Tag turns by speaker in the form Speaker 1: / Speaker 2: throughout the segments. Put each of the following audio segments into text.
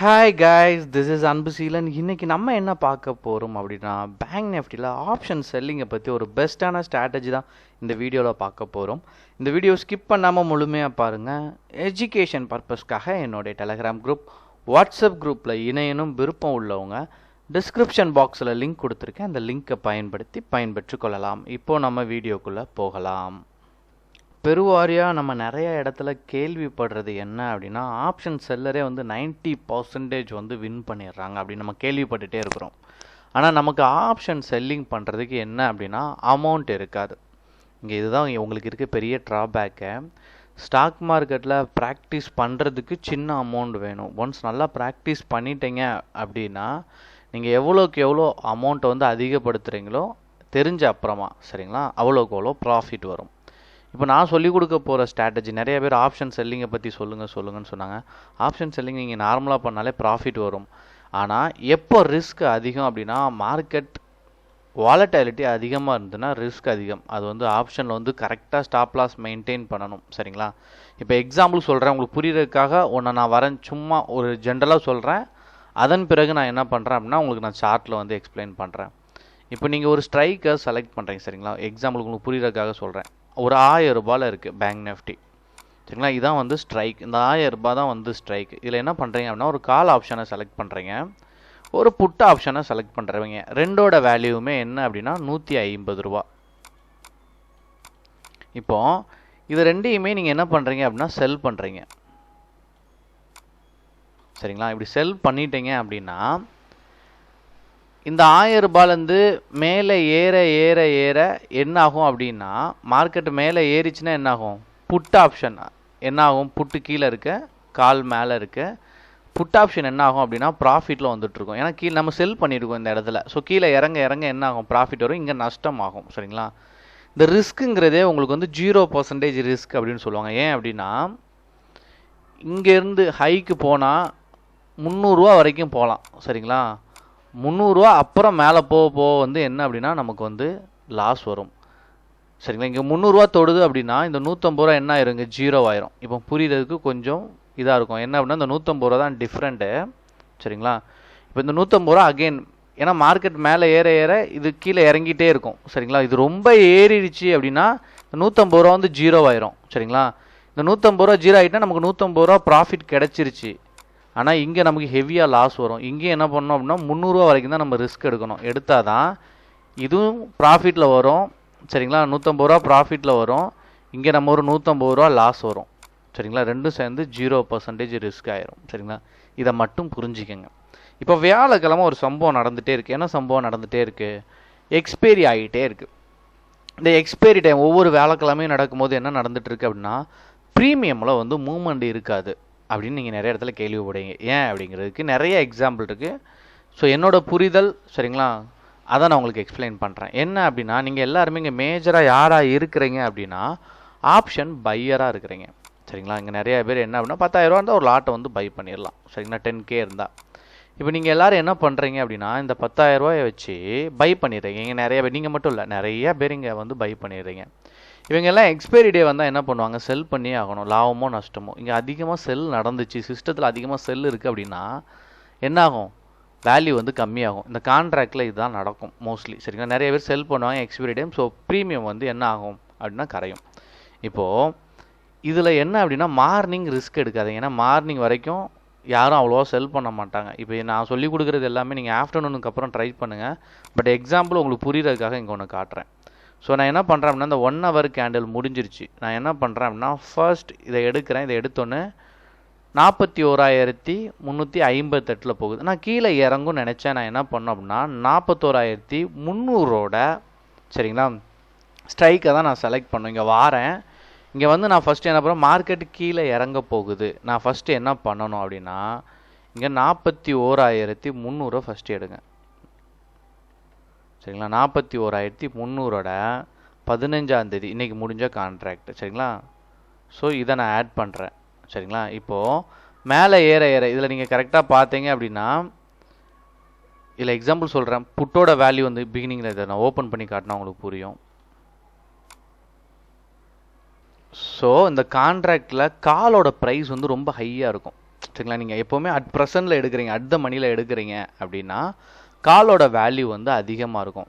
Speaker 1: Hi guys, this is Anbuseelan. இன்னைக்கு நம்ம என்ன பார்க்க போகிறோம் அப்படின்னா பேங்க் நிஃப்டியில் ஆப்ஷன் செல்லிங்கை பற்றி ஒரு பெஸ்ட்டான ஸ்ட்ராட்டஜி தான் இந்த வீடியோவில் பார்க்க போகிறோம். இந்த வீடியோ ஸ்கிப் பண்ணாமல் முழுமையாக பாருங்கள். எஜுகேஷன் பர்பஸ்க்காக என்னுடைய டெலகிராம் குரூப், வாட்ஸ்அப் குரூப்பில் இணையனும் விருப்பம் உள்ளவங்க டிஸ்கிரிப்ஷன் பாக்ஸில் லிங்க் கொடுத்துருக்கேன். அந்த லிங்க்கை பயன்படுத்தி பயன்பெற்று கொள்ளலாம். இப்போது நம்ம வீடியோக்குள்ளே போகலாம். பெருவாரியாக நம்ம நிறைய இடத்துல கேள்விப்படுறது என்ன அப்படின்னா, ஆப்ஷன் செல்லரே வந்து 90% வந்து வின் பண்ணிடுறாங்க அப்படின்னு நம்ம கேள்விப்பட்டுகிட்டே இருக்கிறோம். ஆனால் நமக்கு ஆப்ஷன் செல்லிங் பண்ணுறதுக்கு என்ன அப்படின்னா அமௌண்ட் இருக்காது. இங்கே இதுதான் உங்களுக்கு இருக்க பெரிய ட்ராபேக்கு. ஸ்டாக் மார்க்கெட்டில் ப்ராக்டிஸ் பண்ணுறதுக்கு சின்ன அமௌண்ட் வேணும். ஒன்ஸ் நல்லா ப்ராக்டிஸ் பண்ணிட்டீங்க அப்படின்னா நீங்கள் எவ்வளோக்கு எவ்வளோ அமௌண்ட்டை வந்து அதிகப்படுத்துகிறீங்களோ தெரிஞ்ச அப்புறமா சரிங்களா, அவ்வளோக்கு எவ்வளோ ப்ராஃபிட் வரும். இப்போ நான் சொல்லிக் கொடுக்க போகிற ஸ்ட்ராட்டஜி, நிறைய பேர் ஆப்ஷன் செல்லிங்கை பற்றி சொல்லுங்கன்னு சொன்னாங்க. ஆப்ஷன் செல்லிங் நீங்கள் நார்மலாக பண்ணாலே ப்ராஃபிட் வரும். ஆனால் எப்போ ரிஸ்க் அதிகம் அப்படின்னா, மார்க்கெட் வாலட்டிலிட்டி அதிகமாக இருந்ததுன்னா ரிஸ்க் அதிகம். அது வந்து ஆப்ஷனில் வந்து கரெக்டாக ஸ்டாப் லாஸ் மெயின்டைன் பண்ணணும் சரிங்களா. இப்போ எக்ஸாம்பிள் சொல்கிறேன் உங்களுக்கு புரியுறதுக்காக. ஒன்று நான் வரேன், சும்மா ஒரு ஜென்ரலாக சொல்கிறேன். அதன் பிறகு நான் என்ன பண்ணுறேன் அப்படின்னா உங்களுக்கு நான் சார்ட்டில் வந்து எக்ஸ்பிளைன் பண்ணுறேன். இப்போ நீங்கள் ஒரு ஸ்ட்ரைக்கை செலக்ட் பண்ணுறீங்க சரிங்களா. எக்ஸாம்பிளுக்கு உங்களுக்கு புரியுறதுக்காக சொல்கிறேன். ஒரு 1000 ரூபாயில் இருக்குது பேங்க் நிஃப்டி சரிங்களா. இதான் வந்து ஸ்ட்ரைக். இந்த 1000 ரூபாய் தான் வந்து ஸ்ட்ரைக். இதில் என்ன பண்ணுறீங்க அப்படின்னா ஒரு கால் ஆப்ஷனை செலக்ட் பண்ணுறீங்க, ஒரு புட் ஆப்ஷனை செலக்ட் பண்ணுறவங்க. ரெண்டோட வேல்யூவுமே என்ன அப்படின்னா 150 ரூபா. இப்போ இது ரெண்டையுமே நீங்கள் என்ன பண்ணுறீங்க அப்படின்னா செல் பண்ணுறீங்க சரிங்களா. இப்படி செல் பண்ணிட்டீங்க அப்படின்னா இந்த 1000 ரூபாயிலேருந்து மேலே ஏற ஏற ஏற என்ன ஆகும் அப்படின்னா, மார்க்கெட் மேலே ஏறிச்சுன்னா என்ன ஆகும், புட் ஆப்ஷன் என்ன ஆகும், புட்டு கீழே இருக்க கால் மேலே இருக்க புட் ஆப்ஷன் என்ன ஆகும் அப்படின்னா ப்ராஃபிட்டில் வந்துட்டுருக்கும். ஏன்னா கீழே நம்ம செல் பண்ணியிருக்கோம் இந்த இடத்துல. ஸோ கீழே இறங்க இறங்க என்ன ஆகும், ப்ராஃபிட் வரும், இங்கே நஷ்டம் ஆகும் சரிங்களா. இந்த ரிஸ்க்குங்கிறதே உங்களுக்கு வந்து 0% ரிஸ்க் அப்படின்னு சொல்லுவாங்க. ஏன் அப்படின்னா இங்கேருந்து ஹைக்கு போனால் 300 ரூபா வரைக்கும் போகலாம் சரிங்களா. 300 ரூபா அப்புறம் மேலே போக போக வந்து என்ன அப்படின்னா நமக்கு வந்து லாஸ் வரும் சரிங்களா. இங்கே 300 ரூபா தொடுது அப்படின்னா இந்த 150 ரூபா என்ன ஆயிருங்க, 0 ஆயிரும். இப்போ புரியுறதுக்கு கொஞ்சம் இதாக இருக்கும். என்ன அப்படின்னா இந்த 150 ரூபா தான் டிஃப்ரெண்ட்டு சரிங்களா. இப்போ இந்த 150 ரூபா அகெயின், ஏன்னா மார்க்கெட் மேலே ஏற ஏற இது கீழே இறங்கிட்டே இருக்கும் சரிங்களா. இது ரொம்ப ஏறிடுச்சு அப்படின்னா இந்த 150 ரூபா வந்து 0 ஆயிரும் சரிங்களா. இந்த 150 ரூபா 0 ஆகிட்டா நமக்கு 150 ரூபா ப்ராஃபிட் கிடச்சிருச்சு. ஆனால் இங்கே நமக்கு ஹெவியாக லாஸ் வரும். இங்கேயும் என்ன பண்ணோம் அப்படின்னா 300 ரூபா வரைக்கும் தான் நம்ம ரிஸ்க் எடுக்கணும். எடுத்தால் தான் இதுவும் ப்ராஃபிட்டில் வரும் சரிங்களா. 150 ரூபா ப்ராஃபிட்டில் வரும், இங்கே நம்ம ஒரு 150 ரூபா லாஸ் வரும் சரிங்களா. ரெண்டும் சேர்ந்து 0% ரிஸ்க் ஆயிரும் சரிங்களா. இதை மட்டும் புரிஞ்சுக்கங்க. இப்போ வியாழக்கிழமை ஒரு சம்பவம் நடந்துகிட்டே இருக்குது. என்ன சம்பவம் நடந்துகிட்டே இருக்குது, எக்ஸ்பைரி ஆகிட்டே இருக்குது. இந்த எக்ஸ்பைரி டைம் ஒவ்வொரு வியாழக்கிழமையும் நடக்கும்போது என்ன நடந்துகிட்டு இருக்குது அப்படின்னா, ப்ரீமியமில் வந்து மூவ்மெண்ட் இருக்காது அப்படின்னு நீங்கள் நிறைய இடத்துல கேள்விப்படுவீங்க. ஏன் அப்படிங்கிறதுக்கு நிறைய எக்ஸாம்பிள் இருக்குது. ஸோ என்னோடய புரிதல் சரிங்களா, அதை நான் உங்களுக்கு எக்ஸ்பிளைன் பண்ணுறேன். என்ன அப்படின்னா, நீங்கள் எல்லாருமே இங்கே மேஜராக யாராக இருக்கிறீங்க அப்படின்னா ஆப்ஷன் பையராக இருக்கிறீங்க சரிங்களா. இங்கே நிறைய பேர் என்ன அப்படின்னா 10,000 ரூபா இருந்தால் ஒரு லாட்டை வந்து பை பண்ணிடலாம் சரிங்களா, 10K இருந்தால். இப்போ நீங்கள் எல்லோரும் என்ன பண்ணுறீங்க அப்படின்னா இந்த 10,000 ரூபாயை வச்சு பை பண்ணிடுறீங்க. இங்கே நிறைய பேர், நீங்கள் மட்டும் இல்லை, நிறைய பேர் இங்கே வந்து பை பண்ணிடுறீங்க. இவங்க எல்லாம் எக்ஸ்பைரி டே வந்தால் என்ன பண்ணுவாங்க, செல் பண்ணியே ஆகணும், லாபமோ நஷ்டமோ. இங்கே அதிகமாக செல் நடந்துச்சு, சிஸ்டத்தில் அதிகமாக செல் இருக்குது அப்படின்னா என்ன ஆகும், வேல்யூ வந்து கம்மியாகும். இந்த கான்ட்ராக்டில் இதுதான் நடக்கும் மோஸ்ட்லி சரிங்களா. நிறைய பேர் செல் பண்ணுவாங்க எக்ஸ்பைரி டைம். ஸோ ப்ரீமியம் வந்து என்ன ஆகும் அப்படின்னா கரையும். இப்போது இதில் என்ன அப்படின்னா மார்னிங் ரிஸ்க் எடுக்காதீங்க. ஏன்னா மார்னிங் வரைக்கும் யாரும் அவ்வளோவா செல் பண்ண மாட்டாங்க. இப்போ நான் சொல்லிக் கொடுக்குறது எல்லாமே நீங்கள் ஆஃப்டர்நூனுக்கு அப்புறம் ட்ரை பண்ணுங்கள். பட் எக்ஸாம்பிள் உங்களுக்கு புரியுறதுக்காக இங்கே ஒன்று காட்டுறேன். ஸோ நான் என்ன பண்ணுறேன் அப்படின்னா இந்த 1 ஹவர் கேண்டில் முடிஞ்சிருச்சு. நான் என்ன பண்ணுறேன் அப்படின்னா ஃபர்ஸ்ட் இதை எடுக்கிறேன். இதை எடுத்தோன்னே 41,358 போகுது. நான் கீழே இறங்கும்னு நினச்சேன். நான் என்ன பண்ணேன் அப்படின்னா 41,300 சரிங்களா ஸ்ட்ரைக்கை தான் நான் செலக்ட் பண்ணேன். இங்கே வாரேன். இங்கே வந்து நான் ஃபஸ்ட்டு என்ன பண்ணுறேன், மார்க்கெட்டு கீழே இறங்க போகுது. நான் ஃபஸ்ட்டு என்ன பண்ணணும் அப்படின்னா இங்கே 41,300 ஃபஸ்ட்டு எடுங்க சரிங்களா. 41,300 15ஆம் தேதி இன்றைக்கி முடிஞ்ச கான்ட்ராக்ட் சரிங்களா. ஸோ இதை நான் ஆட் பண்ணுறேன் சரிங்களா. இப்போது மேலே ஏற ஏற இதில் நீங்கள் கரெக்டாக பார்த்தீங்க அப்படின்னா, இதில் எக்ஸாம்பிள் சொல்கிறேன். புட்டோட வேல்யூ வந்து பிகினிங்கில் இதை நான் ஓப்பன் பண்ணி காட்டினா உங்களுக்கு புரியும். ஸோ இந்த கான்ட்ராக்டில் காலோட ப்ரைஸ் வந்து ரொம்ப ஹையாக இருக்கும் சரிங்களா? நீங்கள் எப்போவுமே அட் ப்ரெசென்ட்டில் எடுக்கிறீங்க, அட் த மணியில் எடுக்கிறீங்க அப்படின்னா காலோட வேல்யூ வந்து அதிகமாக இருக்கும்.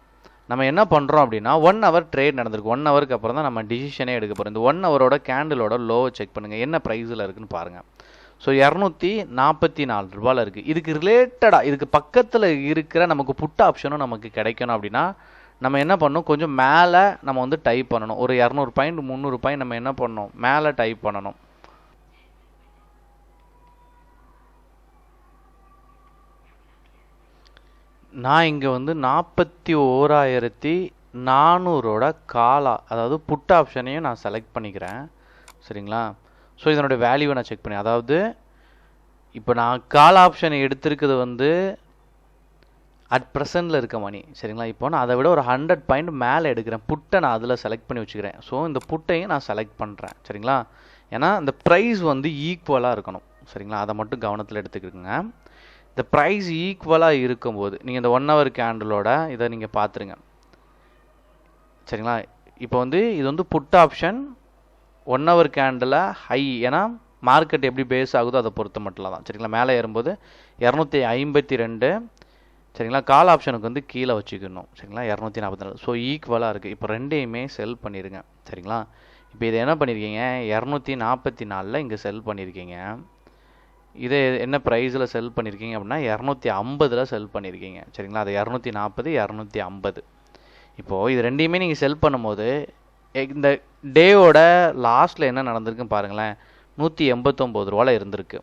Speaker 1: நம்ம என்ன பண்ணுறோம் அப்படின்னா 1 ஹவர் ட்ரேட் நடந்திருக்கு. 1 ஹவருக்கு அப்புறம் தான் நம்ம டிசிஷனே எடுக்க போகிறோம். இந்த 1 ஹவரோட கேண்டிலோட லோவை செக் பண்ணுங்கள், என்ன ப்ரைஸில் இருக்குன்னு பாருங்கள். ஸோ 244 ரூபாயில் இருக்குது. இதுக்கு ரிலேட்டடாக இதுக்கு பக்கத்தில் இருக்கிற நமக்கு புட் ஆப்ஷனும் நமக்கு கிடைக்கணும் அப்படின்னா நம்ம என்ன பண்ணணும், கொஞ்சம் மேலே நம்ம வந்து டைப் பண்ணணும். ஒரு 200 பாயிண்ட் 300 பாயிண்ட் நம்ம என்ன பண்ணணும், மேலே டைப் பண்ணணும். நான் இங்கே வந்து 41,400 காலா, அதாவது புட் ஆப்ஷனையும் நான் செலக்ட் பண்ணிக்கிறேன். சரிங்களா? ஸோ இதனுடைய வேல்யூவை நான் செக் பண்ணி, அதாவது இப்போ நான் கால் ஆப்ஷனை எடுத்திருக்கிறது வந்து அட் ப்ரெசென்ட்டில் இருக்க மணி. சரிங்களா? இப்போ நான் அதை விட ஒரு 100 பாயிண்ட் மேலே எடுக்கிறேன். புட்டை நான் அதில் செலக்ட் பண்ணி வச்சுக்கிறேன். ஸோ இந்த புட்டையும் நான் செலக்ட் பண்ணுறேன். சரிங்களா? ஏன்னா இந்த ப்ரைஸ் வந்து ஈக்குவலாக இருக்கணும். சரிங்களா? அதை மட்டும் கவனத்தில் எடுத்துக்கிட்டுங்க. இந்த ப்ரைஸ் ஈக்குவலாக இருக்கும்போது நீங்கள் இந்த 1 ஹவர் கேண்டிலோட இதை நீங்கள் பார்த்துருங்க. சரிங்களா? இப்போ வந்து இது வந்து put option 1 hour candle high, ஏன்னா மார்க்கெட் எப்படி பேஸ் ஆகுதோ அதை பொறுத்த மட்டும் தான். சரிங்களா? மேலே ஏறும்போது 252. சரிங்களா? கால் ஆப்ஷனுக்கு வந்து கீழே வச்சுக்கணும். சரிங்களா? 244. ஸோ ஈக்குவலாக இருக்குது. இப்போ ரெண்டையுமே செல் பண்ணிடுங்க. சரிங்களா? இப்போ இதை என்ன பண்ணியிருக்கீங்க, 244 இங்கே செல் பண்ணியிருக்கீங்க. இதை என்ன ப்ரைஸில் செல் பண்ணியிருக்கீங்க அப்படின்னா 250 செல் பண்ணியிருக்கீங்க. சரிங்களா? அது 240 250. இப்போது இது ரெண்டையுமே நீங்கள் செல் பண்ணும்போது இந்த டேவோட லாஸ்ட்டில் என்ன நடந்திருக்குன்னு பாருங்களேன். 189 ரூபாவில் இருந்திருக்கு.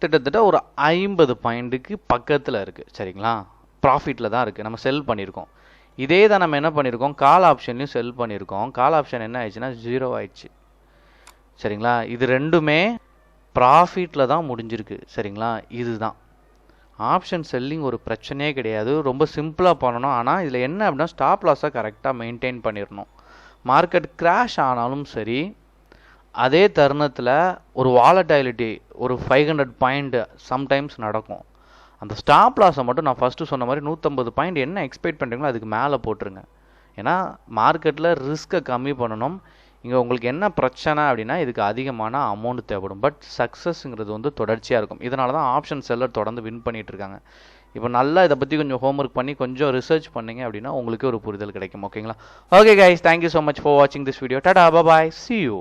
Speaker 1: கிட்டத்தட்ட ஒரு 50 பாயிண்ட்டுக்கு பக்கத்தில் இருக்குது. சரிங்களா? ப்ராஃபிட்டில் தான் இருக்குது. நம்ம செல் பண்ணியிருக்கோம். இதே தான் நம்ம என்ன பண்ணியிருக்கோம், கால் ஆப்ஷன்லையும் செல் பண்ணியிருக்கோம். கால் ஆப்ஷன் என்ன ஆயிடுச்சுன்னா 0 ஆயிடுச்சு. சரிங்களா? இது ரெண்டுமே ப்ராஃபிட்டில் தான் முடிஞ்சிருக்கு. சரிங்களா? இதுதான் ஆப்ஷன் செல்லிங். ஒரு பிரச்சனையே கிடையாது, ரொம்ப சிம்பிளாக பண்ணணும். ஆனால் இதில் என்ன அப்படின்னா ஸ்டாப் லாஸை கரெக்டாக மெயின்டைன் பண்ணிடணும். மார்க்கெட் கிராஷ் ஆனாலும் சரி, அதே தருணத்தில் ஒரு வாலடைலிட்டி ஒரு 500 பாயிண்ட் சம்டைம்ஸ் நடக்கும். அந்த ஸ்டாப் லாஸை மட்டும் நான் ஃபஸ்ட்டு சொன்ன மாதிரி 150 பாயிண்ட் என்ன எக்ஸ்பெக்ட் பண்ணுறீங்களோ அதுக்கு மேலே போட்டுருங்க. ஏன்னா மார்க்கெட்டில் ரிஸ்க்கை கம்மி பண்ணணும். இங்கே உங்களுக்கு என்ன பிரச்சனை அப்படின்னா இதுக்கு அதிகமான அமௌண்ட் தேவைப்படும். பட் சக்ஸஸ்ங்கிறது வந்து தொடர்ச்சியாக இருக்கும். இதனால தான் ஆப்ஷன் செல்லர் தொடர்ந்து வின் பண்ணிகிட்டு இருக்காங்க. இப்போ நல்லா இதை பற்றி கொஞ்சம் ஹோம்ஒர்க் பண்ணி கொஞ்சம் ரிசர்ச் பண்ணிங்க அப்படின்னா உங்களுக்கு ஒரு புரிதல் கிடைக்கும். ஓகேங்களா? Okay guys, thank you so much for வாட்சிங் திஸ் வீடியோ. டாடா, பாய், see you.